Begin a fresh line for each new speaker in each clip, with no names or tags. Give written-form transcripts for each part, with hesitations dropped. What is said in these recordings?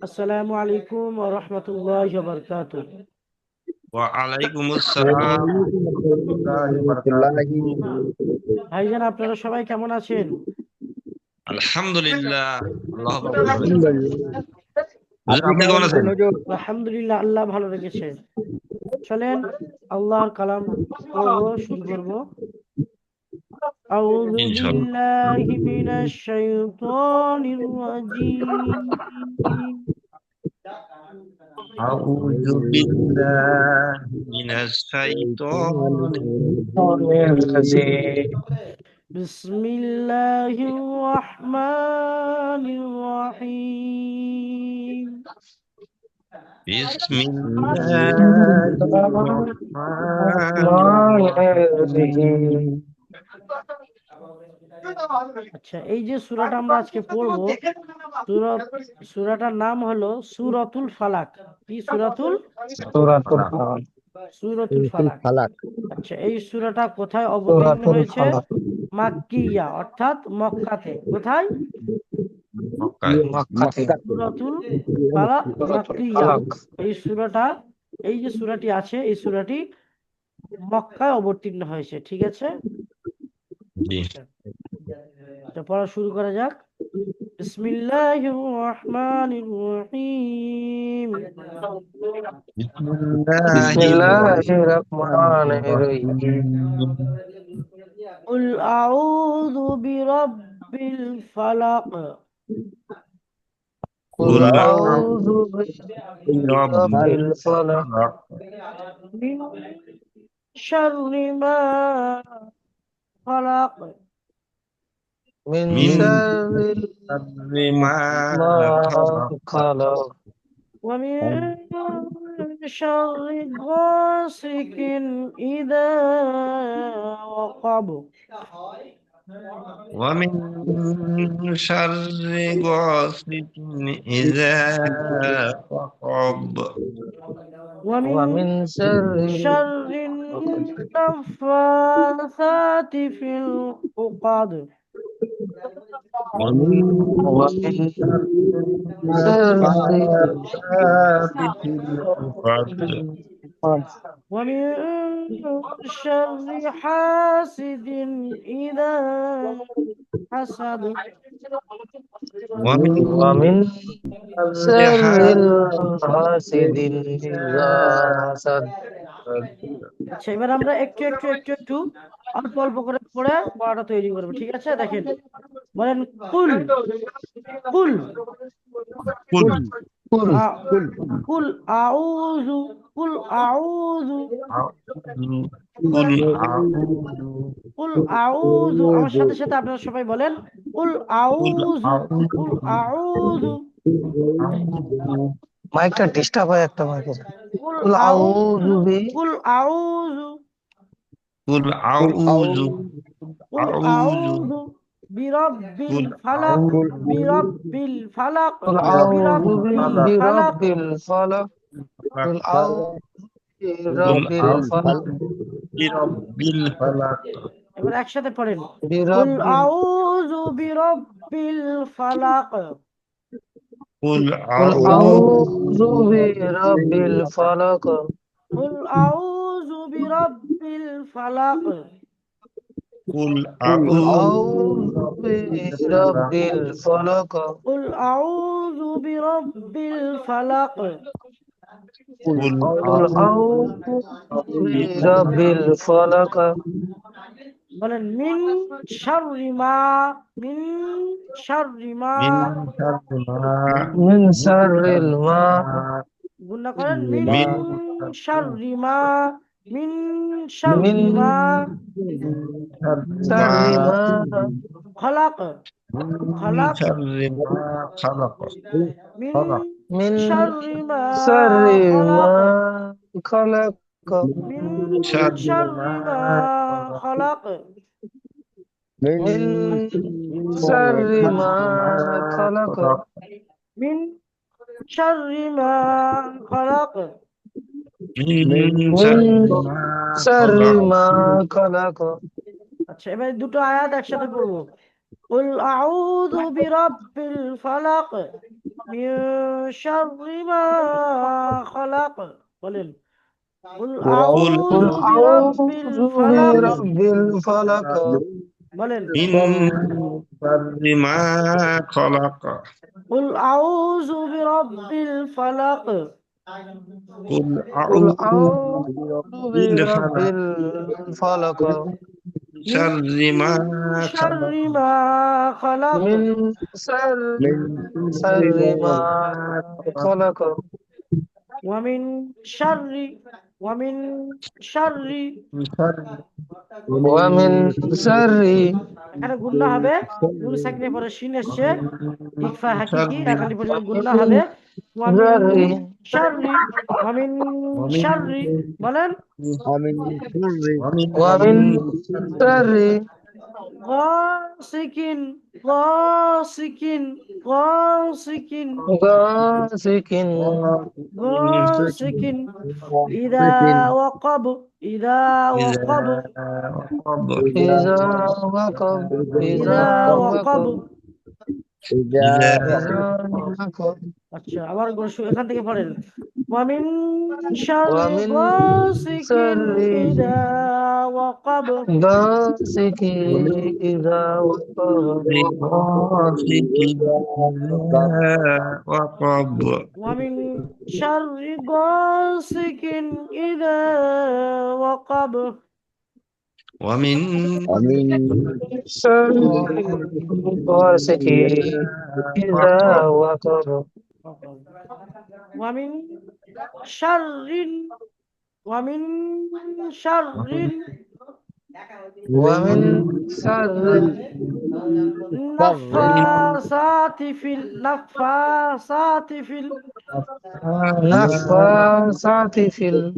আসসালামু আলাইকুম ওয়া রাহমাতুল্লাহি ওয়া বারাকাতুহু।
ওয়ালাইকুম আসসালাম ওয়া বারাকাতুহু।
ভাইজান, আপনারা সবাই কেমন আছেন?
আলহামদুলিল্লাহ, আল্লাহ পাক ভালো রেখেছেন। হুজুর, আপনি কেমন আছেন?
আলহামদুলিল্লাহ, আল্লাহ ভালো রেখেছে। চলেন আল্লাহর কালাম পড়বো, শুরু করব। আউযু
ইনশাআল্লাহ।
বিল্লাহি মিনাশ শাইতানির রাজীম।
আউযু বিল্লাহি মিনাশ শাইতানির রাজিম।
বিসমিল্লাহির রাহমানির রাহিম।
বিসমিল্লাহির রহমানির রহিম।
আচ্ছা, এই যে সূরাটা আমরা আজকে পড়বো, সূরাটার নাম হলো সূরাতুল ফালাক। কি সূরাতুল
সূরাতুল ফালাক।
সূরাতুল ফালাক।
ফালাক।
আচ্ছা, এই সূরাটা কোথায় অবতীর্ণ
সূরাতুল
হয়েছে?
ফালাক।
মাক্কিয়া, অর্থাৎ মক্কাতে। কোথায়?
মক্কায়।
মক্কাতে।
সূরাতুল ফালাক
সূরাতুল
মাক্কিয়া।
ফালাক।
এই সূরাটা, এই যে সূরাটি আছে, এই সূরাটি মক্কায় অবতীর্ণ হয়েছে। ঠিক আছে,
জি।
তো পড়া শুরু করা যাক। বিসমিল্লাহির রাহমানির রাহিম।
বিসমিল্লাহির
বিসমিল্লাহির
রহমানির
রহমানির রহিম।
রহিম।
কুল আউযু বিরাব্বিল ফালাক।
কুল
কুল
আউযু
বিরাব্বিল
বিরাব্বিল ফালাক।
ফালাক।
মিন শাররি মা খালাক।
মিন
মিন
শাররি
শাররি মা
মা
খালাক।
খালাক।
ওয়া মিন শাররি গাসিকিন ইযা ওয়াকাব।
ومن شر غاسق إذا وقب.
ওয়া মিন
ওয়া মিন শাররি
শাররি নাফাসাতি ফিল উকাদ।
ومن
ওয়া মিন
شر
শাররি
النفاثات في العقد.
ومن شر حاسد إذا حسد.
ومن
ওয়া মিন
شر
শাররিল
حاسد
হাসিদিন ইযা
إذا
হাসাদ।
حسد.
আচ্ছা, এবার আমরা একটু অল্প অল্প করে পড়ে পড়াটা তৈরি করবো। ঠিক আছে, দেখেন, বলেন কুল। কুল
قل
কুল
আ- কুল আউযু কুল আউযু
أعوذ قل أعوذ
কুল আউযু। আমার সাথে সাথে আপনারা সবাই বলেন কুল
قل
আউযু কুল
أعوذ
আউযু
أعوذ
মাইকটা ডিস্টার্ব হয় একটা মাইকে।
কুল
কুল আউযু
আউযু
বি
কুল আউযু
قل أعوذ
কুল
أعوذ
আউযু বিরাব্বিল
قل
ফালাক।
أعوذ
বিরাব্বিল ফালাক।
কুল আউযু
বিরাব্বিল ফালাক।
বিরাব্বিল ফালাক। কুল আউযু
قل
বিরাব্বিল
أعوذ
ফালাক।
برب الفلق.
এবার একসাথে পড়েন। কুল
বিরাব্বিল
আউযু বিরাব্বিল ফালাক।
قل
কুল
أعوذ
আউযু
برب
বিরাব্বিল ফালাক।
কুল আউযু বিরাব্বিল ফালাক।
قل
কুল
أعوذ
আউযু
برب الفلق.
বিরাব্বিল ফালাক।
কুল আউযু বিরাব্বিল ফালাক।
قل
কুল
أعوذ
আউযু
برب
বিরাব্বিল ফালাক।
বলেন মিন শাররি মা। মিন শাররি মা।
من شر ما
মিন
من
শাররিল
شر
মা।
ما
গুণা করেন মিন
من
শাররি মা। মিন
মিন
শাররি মা
شر ما
শাররি মা
খলাক।
من
খলাক।
شر ما خلق.
মিন
خلق
মিন
শাররি মা
শাররি মা
খলাক।
খালাক।
মিন
من شر ما
শাররি মা
خلق.
খলাক।
মিন
من
শাররি
شر
মা
ما
খালাক।
خلق.
মিন শাররি মা খলাক।
من
মিন
شر ما
শাররি
خلق.
মা খালাক।
আচ্ছা, এবার দুটো আয়াত একসাথে পড়বো। قل أعوذ برب الفلق من شر ما خلق বলেন قل
قل
أعوذ
قل
برب
أعوذ
الفلق
برب الفلق
বলেন
من شر ما خلق
قل أعوذ برب الفلق
قل
قل
أعوذ
أعوذ
برب
برب
الفلق
الفلق
من
من
شر ما
شر
خلق
ما خلق
من شر
من
شر
شر
ما
ما خلق
خلق
ومن شر ومن شر
من شر
ومن شر
এখানে গুন্না হবে নুন সাকিনের পরে শিন এসছে ইকফা হাকিকি
شر
একালি পরে গুন্না হবে ওয়ামিন
شر
শাররি ওয়ামিন
ومن
শাররি বলেন
ومن ومن
ومن
شر
شر
غاسقin غاسقin غاسقin
غاسق
غاسقin إذا وقب إذا
إذا
وقب
وقب
إذا وقب إذا
إذا
وقب
وقب
إذا
إذا وقب
আচ্ছা আবার এখান থেকে পড়েন ومن شر
ومن
غاسق
شر
إذا وقب
غاسق إذا وقب
غاسق إذا وقب
ومن شر غاسق إذا وقب
ومن
شر غاسق إذا وقب
ومن شر ومن شر
ومن شر
النفاثات في النفاثات في
نفاثات في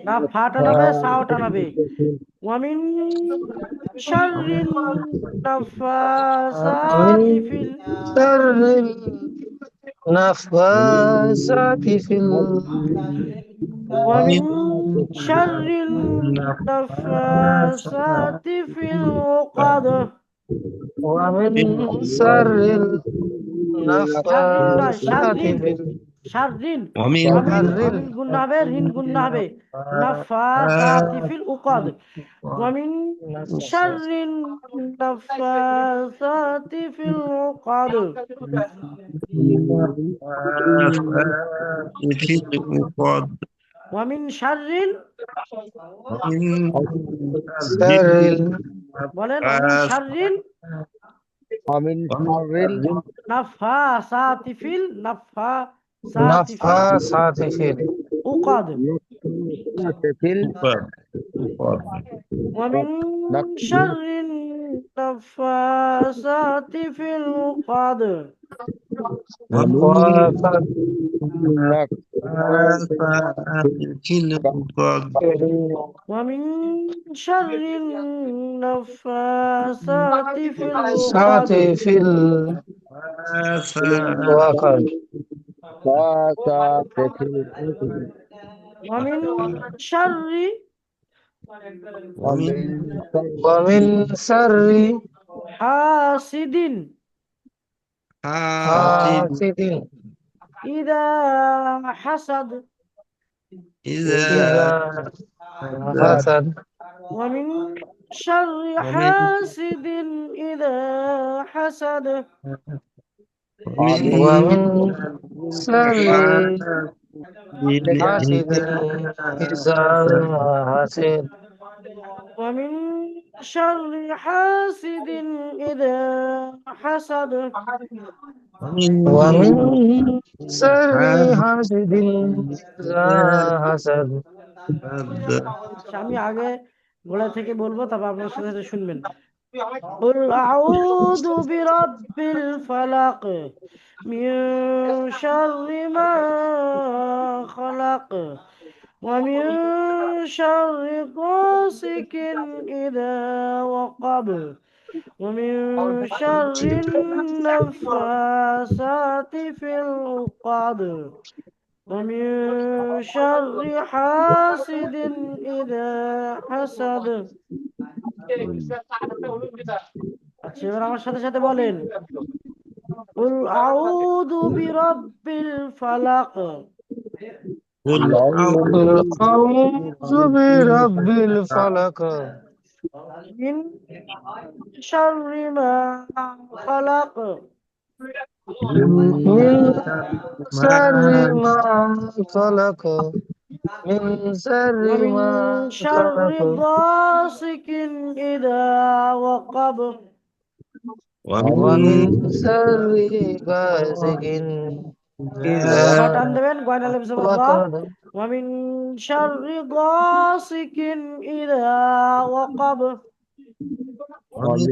নাফাটা নাবে সাওটা নাবে ومن شر النفاثات
ومن
في
شر النفاثات في
ومن شر النفاثات في العقد
ومن شر
شر
النفاثات في
শাররিন
ومن
ওয়ামিন
شر
ওয়ামিন গুন্না হবে রিন গুন্না হবে নাফাসাতি ফিল উকাদ ওয়ামিন শাররিন নাফাসাতি ফিল উকাদ
في العقد
ওয়ামিন শাররিন
ومن
شر
বলেন ওয়ামিন শাররিন নাফাসাতি ফিল নাফাসাতি ফিল
النفاثات في
উকাদ
العقد
ومن شر النفاثات في العقد
ومن
النفاثات
في العقد
ومن شر النفاثات في
سات
العقد
في الوقت
ومن شر
ومن شر
حاسد
حاسد
إذا حسد
إذا
إذا حسد
ومن شر حاسد إذا حسد
ومن شر حاسد إذا حسد
ومن شر حاسد إذا حسد
ومن شر حاسد إذا حسد
আমি আগে গোড়া থেকে বলবো তারপর আপনার সাথে সাথে শুনবেন قل أعوذ برب الفلق من شر ما خلق ومن شر غاسق إذا وقب ومن شر النفاثات في العقد ومن شر حاسد إذا حسد আচ্ছা, এবার আমার সাথে সাথে বলেন, কুল আউযু বিরাব্বিল ফালাক,
قل
قل أعوذ برب الفلق
মিন শাররি মা খালাক,
من شر ما خلق من شر
ومن
ما
شر
خلق
غاسق إذا وقب.
ومن
ومن
شر غاسق إذا
গা টান দেবেন, গয়না লেপসে গা।
وقب
ومن شر غاسق إذا وقب.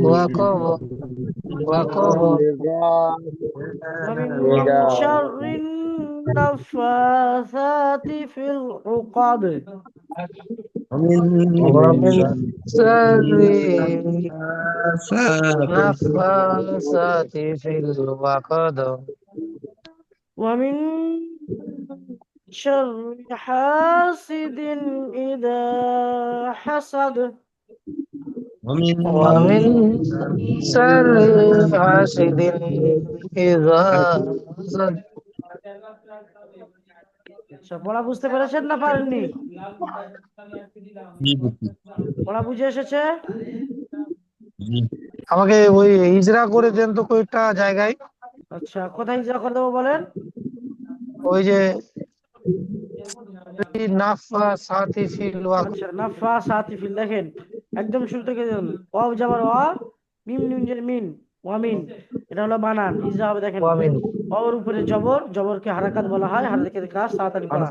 وقب وقب
ومن شر النفاثات في العقد.
ومن شر
النفاثات
النفاثات في العقد
ومن شر حاسد إذا حسد.
ومن
ومن شر حاسد إذا حسد
আচ্ছা, পড়া বুঝতে পেরেছেন না পারেননি? পড়া বুঝে এসেছে?
আমাকে ওই ইজরা করে দেন তো কয়েকটা জায়গায়,
আচ্ছা, কোথায় যা করে দেবো বলেন?
ওই যে নাফাসাতি ফিল ওয়াকদ।
আচ্ছা, নাফা সাতি ফিল, দেখেন একদম শুরু থেকে দেখুন, ওয়াও যাবার ওয়া, মিম নুনজের মিন, ওয়ামিন, এটা হলো বানান ইজরা হবে। দেখেন
ওয়ামিন
ওর উপরে জবর, জবরকে হারাকাত বলা হয়, হারাকাতের কাজ তাড়াতাড়ি পড়া।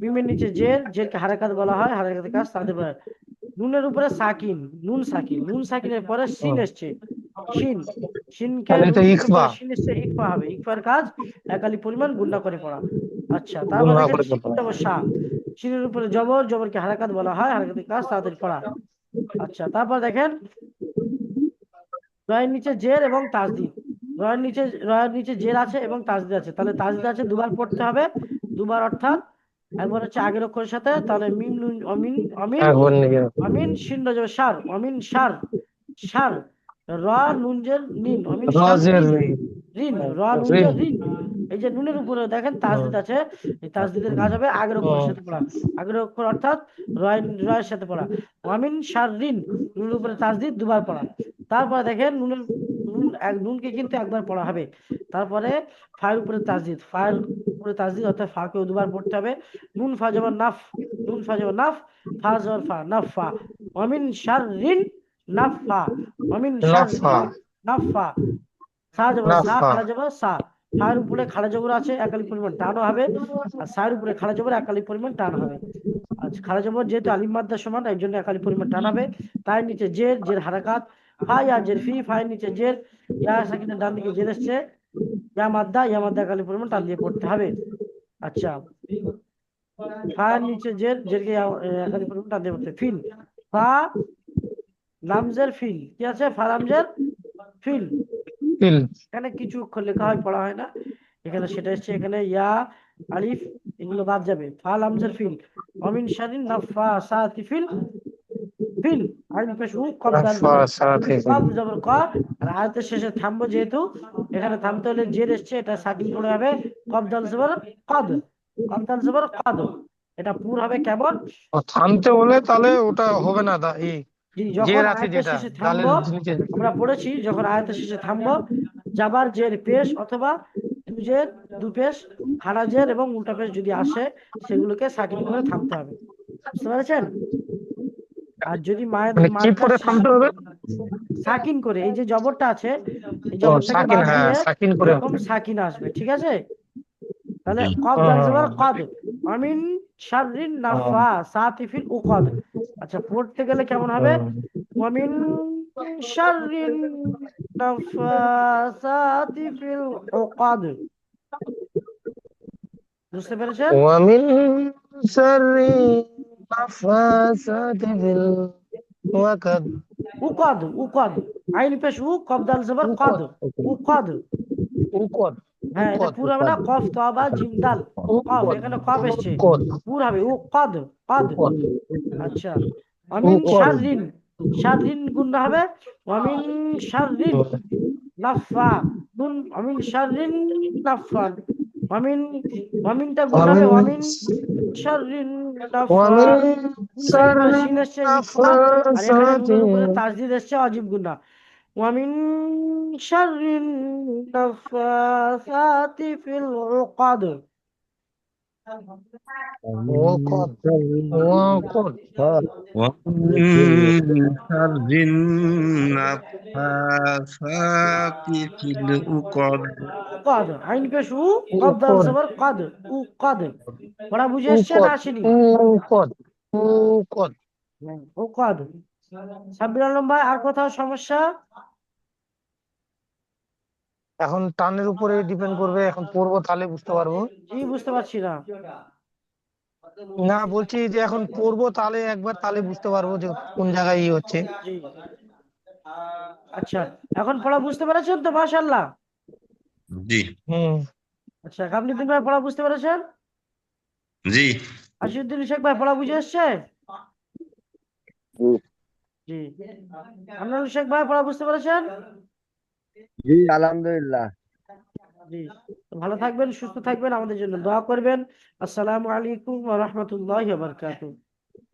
মিমের নিচে জের, জেরকে হারাকাত বলা হয়, হারাকাতের কাজ তাড়াতাড়ি পড়া। নুনের উপরে সাকিন, নুন সাকিন, নুন সাকিনের পরে সিন এসছে, শিন, শিনকে
তাহলে এটা
নুনের
ইখফা
উপরে শিন এসছে, ইকফা হবে, ইকফার কাজ একালি পরিমাণ গুণনা করে পড়া। আচ্ছা, তারপর
গুণনা
দেখেন
করে
শিন
পড়া।
যাবো শাহ, শিনের উপরে জবর, জবরকে হারাকাত বলা হয়, হারাকাতের কাজ তাড়াতাড়ি পড়া। আচ্ছা, তারপর দেখেন রয়ের নিচে জের এবং তাসদিদ, রয়ের নিচে জের আছে এবং তাসদিদ আছে, তাহলে তাসদিদ আছে দুবার পড়তে হবে, দুবার অর্থাৎ একবার হচ্ছে আগের অক্ষরের সাথে, তাহলে মিম নুন অমিন, অমিন,
একবার নিয়ে
অমিন শিন রজব সার, অমিন সার, সার, র নুনজের নিন, অমিন সার
রাজের
রিন, রিন, র
ঋণ।
নুনজের রিন। এই যে নুনের উপরে দেখেন তাসদিদ আছে, এই তাসদিদের কাজ হবে আগের অক্ষরের সাথে পড়া, আগের অক্ষর অর্থাৎ রয়, রয়ের সাথে পড়া। অমিন সার রিন, নুনের উপরে তাসদিদ দুবার পড়া। তারপরে দেখেন নুনের, নুনকে কিন্তু একবার পড়া হবে। তারপরে ফায়ের উপরে তাসদিদ, ফায়ের উপরে তাসদিদ অর্থাৎ ফাকেও দুবার পড়তে হবে। নুন ফা জবর নাফ, নুন ফা জবর নাফ, ফা জবর ফা, নাফা। অমিন শাররিন নাফা, অমিন
নাফা
শাররিন নাফা। সা জবর সা,
নাফা
খাড়া জবর সা, ফায়ের উপরে খাড়া জবর আছে, একালি পরিমাণ টানও হবে, আর সায়ের উপরে খাড়া জবর একালি পরিমাণ টান হবে। আচ্ছা, খাড়া জবর যেহেতু আলিম মাদ্দা সমান, এই জন্য একালি পরিমাণ টান হবে। তার নিচে জের, জের হারাকাত, ফা ইয়া জের ফি, ফায়ের নিচে জের, ইয়া সাকিনের ডান দিকে জের এসছে, ইয়া মাদ্দা, ইয়া মাদ্দা একালি পরিমাণ টান দিয়ে পড়তে হবে। আচ্ছা, ফায়ের নিচে জের, জেরকে একালি পরিমাণ টান দিয়ে পড়তে হবে। ফিল, ফা লামজের ফিল, কি আছে, ফা লামজের ফিল,
ফিল
এখানে কিছু অক্ষর লেখা হয় পড়া হয় না, এখানে সেটা এসছে, এখানে ইয়া আলিফ এগুলো বাদ যাবে। ফা লামজের ফিল, অমিন শারিন নাফাসাতি ফিল, ফিল আইন পেশ উ, কব দাল
নাফা
জবর,
সাথে ফিল
কব জবর ক। আর আয়াতের শেষে থামবো যেহেতু, এখানে থামতে হলে জের এসছে, এটা সাকিন পড়ে হবে, কব দাল জবর কদ, কব দাল জবর কদ। এটা পুর হবে কেমন?
ও থামতে হলে তাহলে ওটা হবে না
জি, যখন
জের আছে
আয়াতের
যেটা
শেষে
দালের
থামবো,
নিচে।
আমরা পড়েছি যখন আয়াতের শেষে থামবো, জাবার জের পেশ অথবা দুজের, দু পেশ, খাড়া জের এবং উল্টা পেশ যদি আসে, সেগুলোকে সাকিন করে থামতে হবে। বুঝতে পেরেছেন? আর যদি মায়ের
মানে কি
মাদ্দার
পরে
শেষে
থামতে হবে?
সাকিন করে, এই যে জবরটা আছে, এই
ও
জবরটাকে
সাকিন,
বাদ
হ্যাঁ
দিয়ে
সাকিন করে।
এরকম সাকিন আসবে, ঠিক আছে? তাহলে কব
হুম
দাল
হুম
জবর
হুম।
কদ, আমিন শাররিন নাফা সাতি ফিল উকদ। আচ্ছা, পড়তে গেলে কেমন হবে?
হুম।
ওয়ামিন শাররিন নাফাসাতি ফিল উকদ। বুঝতে পেরেছেন?
ওয়ামিন শাররি নাফাসাতি ফিল ওয়াকাদ।
উকদ, উকদ, আইন পেশ উ, কব দাল জবর কদ,
উকদ
উকদ।
উকদ
হ্যাঁ, এটা
উকদ
পুর হবে না,
উকদ
কফ তো বা জিম দাল, কফ,
উকদ
এখানে কফ এসছে,
উকদ
পুর হবে উ কদ, কদ।
উকদ
আচ্ছা, অমিন
উকদ
শাররিন, শাররিন গুণা হবে ওয়ামিন শাররিন নাফা গুণ ওয়ামিন শাররিন নাফান ওয়ামিন ওয়ামিনটা গুণ হবে ওয়ামিন শাররিন নাফা
ওয়ামিন
একবার
শাররি
শিন এসছে ইফা আর এখানে
নাফাসাতি
নুনের উপরে তাসদিদ এসছে অজীব গুণা ওয়ামিন শাররিন নাফাসাতি ফিল উকাদ
ওয়াকদ ওয়াকদ
ومن شر النفاثات في العقد
উকাদ আইন পেশ উ কদ দাল
উকদ
জবর কদ উকাদ পড়া বুঝে এসছে না
উকদ
আসেনি
উকদ উকদ
উকাদ সাব্বির আলম ভাই আর কোথাও সমস্যা
এখন টানের উপরে ডিপেন্ড করবে, এখন পড়বো তাহলে বুঝতে পারবো।
জি বুঝতে পারছি না
না বলছি যে এখন পড়বো তাহলে একবার, তাহলে বুঝতে পারবো যে কোন জায়গায় ই হচ্ছে।
জি আচ্ছা এখন পড়া বুঝতে পেরেছেন তো মাশাআল্লাহ
জি
হুম।
আচ্ছা কামরুদ্দিন ভাই পড়া বুঝতে পেরেছেন
জি
আশিউদ্দিন শেখ ভাই পড়া বুঝে এসছে জি আনোয়ার শেখ ভাই পড়া বুঝতে পেরেছেন
জি আলহামদুলিল্লাহ।
জি তো ভালো থাকবেন সুস্থ থাকবেন আমাদের জন্য দোয়া করবেন আসসালামু আলাইকুম ওয়া রাহমাতুল্লাহি ওয়া বারাকাতুহু